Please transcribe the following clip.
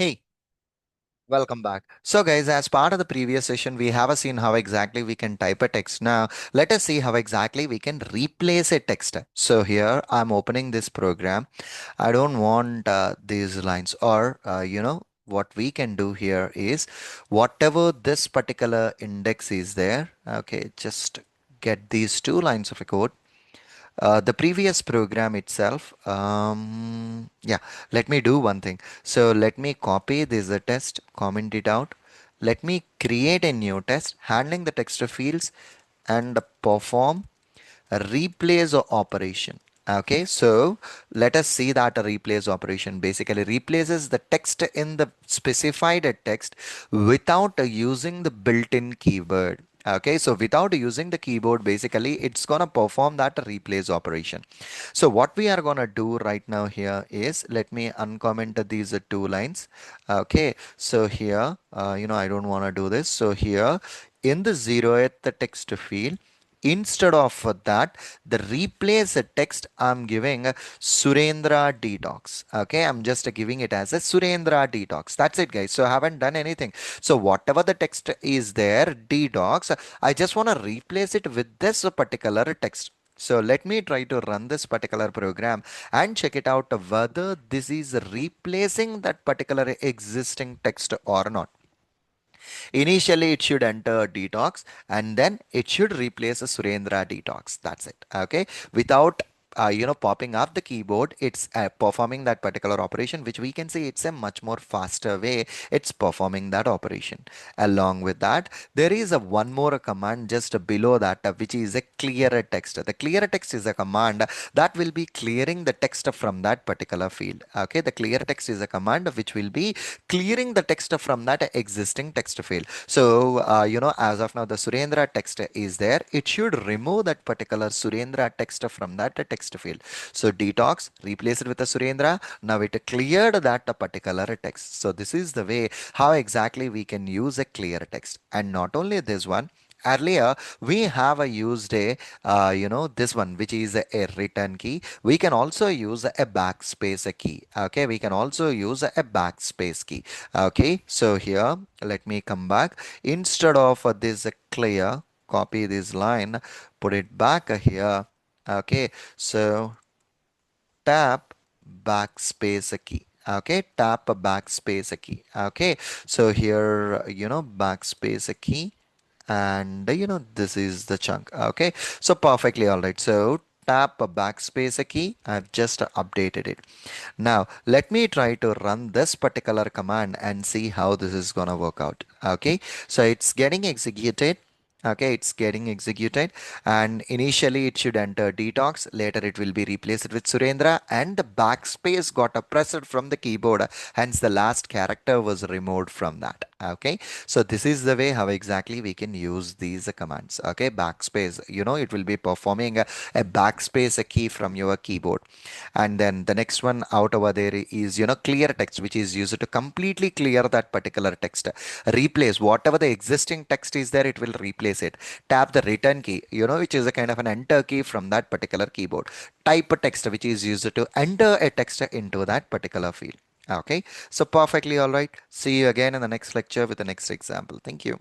Hey, welcome back. So guys, as part of the previous session, we have seen how exactly we can type a text. Now, let us see how exactly we can replace a text. So here I'm opening this program. I don't want these lines or what we can do here is whatever this particular index is there. Okay, just get these two lines of a code. The previous program itself, yeah, let me do one thing. So let me copy this test, comment it out. Let me create a new test handling the text fields and perform a replace operation. Okay, so let us see that a replace operation basically replaces the text in the specified text without using the built-in keyword. Okay, so without using the keyboard, basically it's gonna perform that replace operation. So what we are gonna do right now here is let me uncomment these two lines. Okay, so here, I don't want to do this. So here in the 0th text field, instead of that, the replace text I'm giving Surendra Detox. Okay, I'm just giving it as a Surendra Detox. That's it, guys. So I haven't done anything. So whatever the text is there, Detox, I just want to replace it with this particular text. So let me try to run this particular program and check it out whether this is replacing that particular existing text or not. Initially, it should enter detox and then it should replace a Surendra detox. That's it. Okay. Without popping up the keyboard, it's performing that particular operation, which we can say it's a much more faster way. It's performing that operation. Along with that, there is a one more command just below that, which is a clear text. The clear text is a command that will be clearing the text from that particular field. Okay, the clear text is a command which will be clearing the text from that existing text field. So, as of now, the Surendra text is there. It should remove that particular Surendra text from that text field. So, detox, replace it with a Surendra. Now it cleared that particular text. So, this is the way how exactly we can use a clear text. And not only this one, earlier we have used this one, which is a return key. We can also use a backspace key. Okay, we can also use a backspace key. Okay, so here let me come back. Instead of this clear, copy this line, put it back here. Okay, so tap backspace key. Okay, tap a backspace key. Okay, so here backspace key, and this is the chunk. Okay, so perfectly all right. So tap a backspace key. I've just updated it. Now let me try to run this particular command and see how this is gonna work out. Okay, so it's getting executed. Okay, it's getting executed, and initially it should enter detox. Later it will be replaced with Surendra, and the backspace got pressed from the keyboard. Hence, the last character was removed from that. Okay, so this is the way how exactly we can use these commands. Okay, backspace, it will be performing a backspace key from your keyboard. And then the next one out over there is clear text, which is used to completely clear that particular text. Replace whatever the existing text is there, it will replace it. Tap the return key, which is a kind of an enter key from that particular keyboard. Type a text, which is used to enter a text into that particular field. Okay, so perfectly all right. See you again in the next lecture with the next example. Thank you.